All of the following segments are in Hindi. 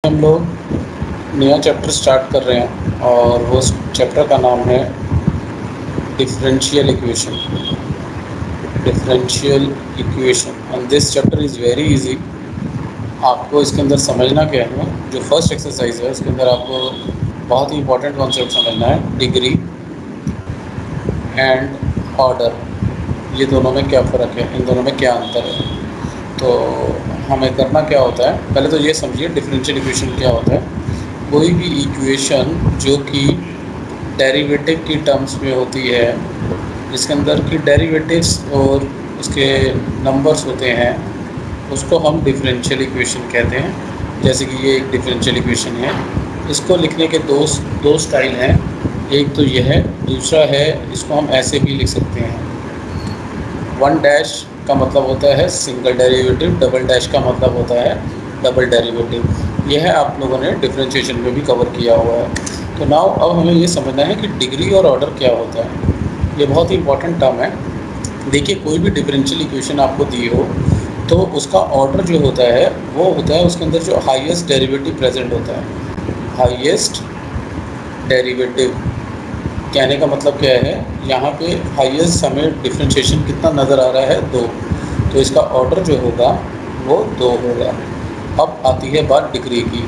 हम लोग नया चैप्टर स्टार्ट कर रहे हैं और वो चैप्टर का नाम है differential equation. Differential equation and this chapter is very easy. आपको इसके अंदर समझना क्या है, जो फर्स्ट एक्सरसाइज है उसके अंदर आपको बहुत ही इंपॉर्टेंट कॉन्सेप्ट समझना है, डिग्री एंड ऑर्डर। ये दोनों में क्या फ़र्क है, इन दोनों में क्या अंतर है। तो हमें करना क्या होता है, पहले तो ये समझिए डिफरेंशियल इक्वेशन क्या होता है। कोई भी इक्वेशन जो कि डेरिवेटिव की टर्म्स में होती है, जिसके अंदर की डेरिवेटिव्स और उसके नंबर्स होते हैं, उसको हम डिफरेंशियल इक्वेशन कहते हैं। जैसे कि ये एक डिफरेंशियल इक्वेशन है। इसको लिखने के दो स्टाइल हैं। एक तो यह है, दूसरा है इसको हम ऐसे भी लिख सकते हैं। वन डैश का मतलब होता है सिंगल डेरिवेटिव, डबल डैश का मतलब होता है डबल डेरिवेटिव। यह आप लोगों ने डिफरेंशिएशन में भी कवर किया हुआ है। तो नाउ अब हमें ये समझना है कि डिग्री और ऑर्डर क्या होता है। ये बहुत ही इंपॉर्टेंट टर्म है। देखिए, कोई भी डिफरेंशियल इक्वेशन आपको दी हो तो उसका ऑर्डर जो होता है वो होता है उसके अंदर जो हाईएस्ट डेरिवेटिव प्रेजेंट होता है। हाईएस्ट डेरिवेटिव कहने का मतलब क्या है, यहाँ पे हाईएस्ट हमें डिफरेंशिएशन कितना नज़र आ रहा है, 2। तो इसका ऑर्डर जो होगा वो 2 होगा। अब आती है बात डिग्री की।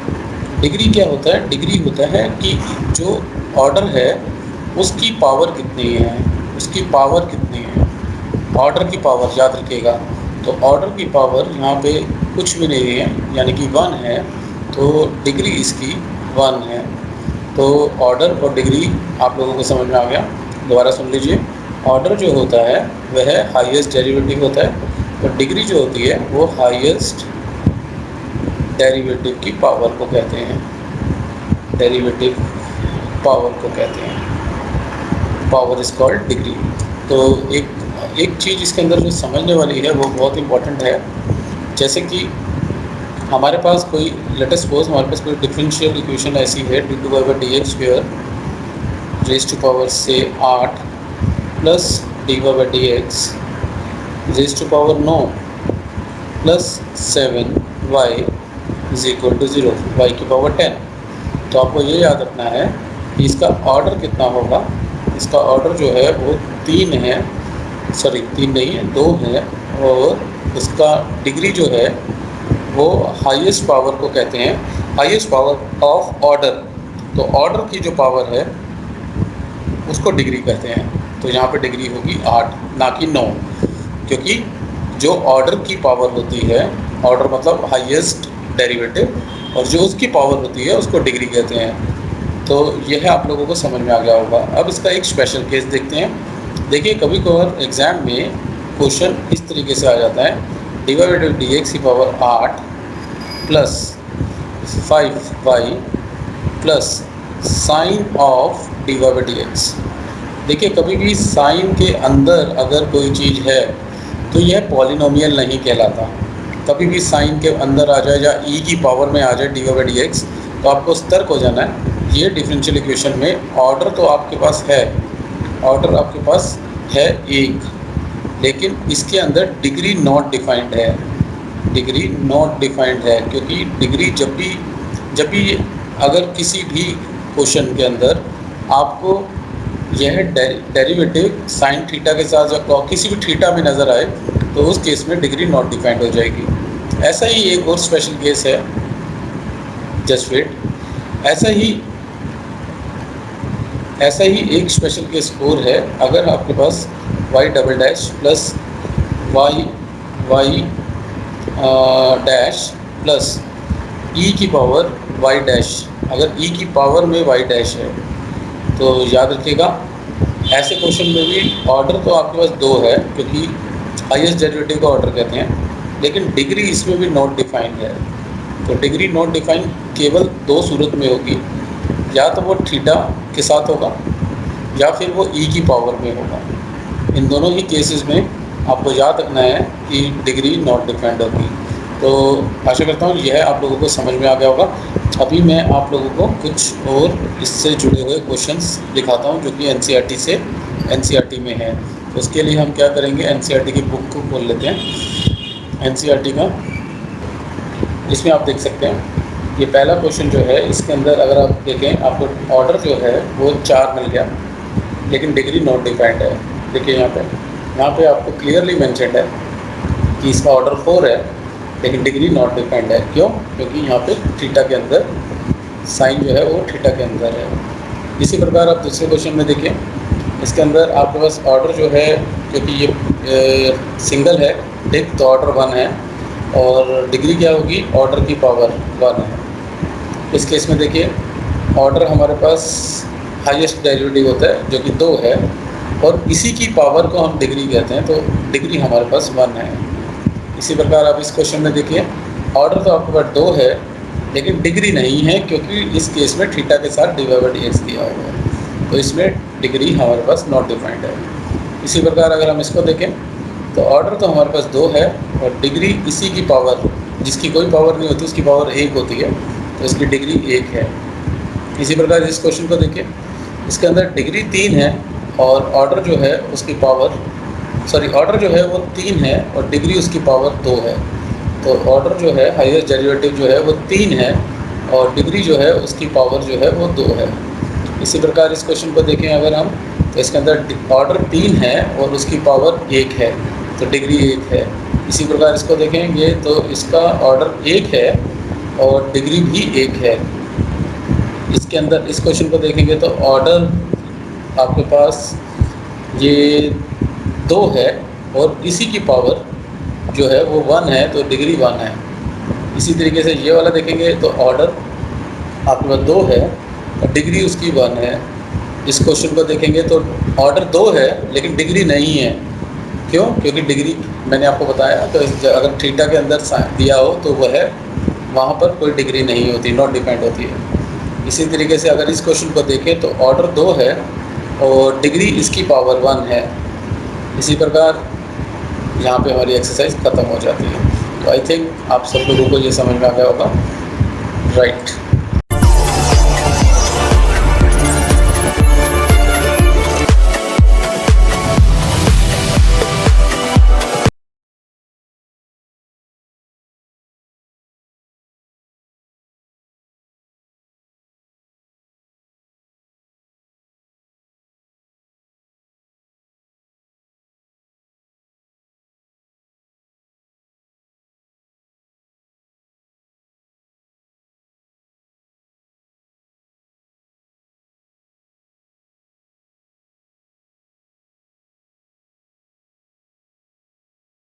डिग्री क्या होता है? डिग्री होता है कि जो ऑर्डर है उसकी पावर कितनी है, उसकी पावर कितनी है। ऑर्डर की पावर याद रखिएगा। तो ऑर्डर की पावर यहाँ पे कुछ भी नहीं है, यानी कि 1 है, तो डिग्री इसकी 1 है। तो ऑर्डर और डिग्री आप लोगों को समझ में आ गया। दोबारा सुन लीजिए। ऑर्डर जो होता है वह हाईएस्ट डेरिवेटिव होता है और डिग्री जो होती है वो हाईएस्ट डेरिवेटिव की पावर को कहते हैं। डेरिवेटिव पावर को कहते हैं, पावर इज कॉल्ड डिग्री। तो एक चीज़ इसके अंदर जो समझने वाली है वो बहुत इंपॉर्टेंट है। जैसे कि हमारे पास कोई, लेट अस सपोज हमारे पास कोई डिफरेंशियल इक्वेशन ऐसी है, D to power D X square raise to power से 8 plus D power D X raise to power 9 plus 7 Y is equal to 0, Y की पावर 10। तो आपको ये याद रखना है कि इसका ऑर्डर कितना होगा। इसका ऑर्डर जो है वो 3 है, सॉरी 3 नहीं है, 2 है। और इसका डिग्री जो है वो हाईएस्ट पावर को कहते हैं, हाईएस्ट पावर ऑफ ऑर्डर। तो ऑर्डर की जो पावर है उसको डिग्री कहते हैं। तो यहाँ पे डिग्री होगी 8 ना कि 9, क्योंकि जो ऑर्डर की पावर होती है, ऑर्डर मतलब हाईएस्ट डेरिवेटिव, और जो उसकी पावर होती है उसको डिग्री कहते हैं। तो यह आप लोगों को समझ में आ गया होगा। अब इसका एक स्पेशल केस देखते हैं। देखिए, कभी कभार एग्ज़ाम में क्वेश्चन इस तरीके से आ जाता है, d Y by D x की power 8 plus 5y plus sine of d Y by D x. देखिए, कभी भी साइन के अंदर अगर कोई चीज़ है तो यह पॉलिनोमियल नहीं कहलाता। कभी भी साइन के अंदर आ जाए या ई की पावर में आ जाए D Y by D X, तो आपको सतर्क हो जाना है। ये डिफरेंशियल इक्वेशन में ऑर्डर तो आपके पास है, ऑर्डर आपके पास है 1, लेकिन इसके अंदर डिग्री नॉट डिफाइंड है। डिग्री नॉट डिफाइंड है क्योंकि डिग्री जब भी अगर किसी भी क्वेश्चन के अंदर आपको यह डेरिवेटिव साइन थीटा के साथ या किसी भी थीटा में नज़र आए तो उस केस में डिग्री नॉट डिफाइंड हो जाएगी। ऐसा ही एक और स्पेशल केस है, जस्ट वेट। ऐसा ही एक स्पेशल केस और है। अगर आपके पास y double dash plus y dash plus e की पावर y डैश, अगर ई की पावर में y डैश है तो याद रखिएगा ऐसे क्वेश्चन में भी ऑर्डर तो आपके पास 2 है, क्योंकि हाईएस्ट डेरिवेटिव का ऑर्डर कहते हैं, लेकिन डिग्री इसमें भी नॉट डिफाइंड है। तो डिग्री नॉट डिफाइंड केवल 2 सूरत में होगी, या तो वो थीटा के साथ होगा या फिर वो ई की पावर में होगा। इन दोनों ही केसेस में आपको याद रखना है कि डिग्री नॉट डिफाइंड होगी। तो आशा करता हूँ यह आप लोगों को समझ में आ गया होगा। अभी मैं आप लोगों को कुछ और इससे जुड़े हुए क्वेश्चंस दिखाता हूँ जो कि एनसीईआरटी में है। तो उसके लिए हम क्या करेंगे, एनसीईआरटी की बुक को खोल लेते हैं। एनसीईआरटी का इसमें आप देख सकते हैं ये पहला क्वेश्चन जो है इसके अंदर अगर आप देखें आपको ऑर्डर जो है वो 4 मिल गया, लेकिन डिग्री नॉट डिफाइंड है। देखिए यहाँ पे आपको क्लियरली मेंशन्ड है कि इसका ऑर्डर 4 है, लेकिन डिग्री नॉट डिफाइंड है। क्यों? क्योंकि यहाँ पे थीटा के अंदर साइन जो है वो थीटा के अंदर है। इसी प्रकार आप दूसरे क्वेश्चन में देखिए, इसके अंदर आपके पास ऑर्डर जो है, क्योंकि ये सिंगल है ठीक, तो ऑर्डर 1 है और डिग्री क्या होगी, ऑर्डर की पावर 1 है। इस केस में देखिए ऑर्डर हमारे पास हाईएस्ट डेरिवेटिव होता है जो कि 2 है, और इसी की पावर को हम डिग्री कहते हैं, तो डिग्री हमारे पास 1 है। इसी प्रकार आप इस क्वेश्चन में देखिए ऑर्डर तो आपके पास 2 है, लेकिन डिग्री नहीं है, क्योंकि इस केस में थीटा के साथ dy/dx दिया हुआ है, तो इसमें डिग्री हमारे पास नॉट डिफाइंड है। इसी प्रकार अगर हम इसको देखें तो ऑर्डर तो हमारे पास 2 है और डिग्री इसी की पावर, जिसकी कोई पावर नहीं होती उसकी पावर 1 होती है, तो इसकी डिग्री 1 है। इसी प्रकार इस क्वेश्चन को देखिए, इसके अंदर डिग्री 3 है और ऑर्डर जो है उसकी पावर ऑर्डर जो है वो 3 है और डिग्री उसकी पावर 2 है, तो ऑर्डर जो है हाईएस्ट डेरिवेटिव जो है वो 3 है और डिग्री जो है उसकी पावर जो है वो 2 है। इसी प्रकार इस क्वेश्चन को देखें अगर हम, तो इसके अंदर ऑर्डर 3 है और उसकी पावर 1 है, तो डिग्री 1 है। इसी प्रकार इसको देखेंगे तो इसका ऑर्डर 1 है और डिग्री भी 1 है। इसके अंदर इस क्वेश्चन को देखेंगे तो ऑर्डर आपके पास ये 2 है और इसी की पावर जो है वो 1 है, तो डिग्री 1 है। इसी तरीके से ये वाला देखेंगे तो ऑर्डर आपके पास 2 है और डिग्री उसकी 1 है। इस क्वेश्चन को देखेंगे तो ऑर्डर 2 है लेकिन डिग्री नहीं है। क्यों? क्योंकि डिग्री मैंने आपको बताया, तो अगर थीटा के अंदर दिया हो तो वह है, वहाँ पर कोई डिग्री नहीं होती, नॉट डिपेंड होती है। इसी तरीके से अगर इस क्वेश्चन को देखें तो ऑर्डर 2 है और डिग्री इसकी पावर 1 है। इसी प्रकार यहाँ पे हमारी एक्सरसाइज ख़त्म हो जाती है। तो आई थिंक आप सब लोगों को ये समझ में आ गया होगा, राइट।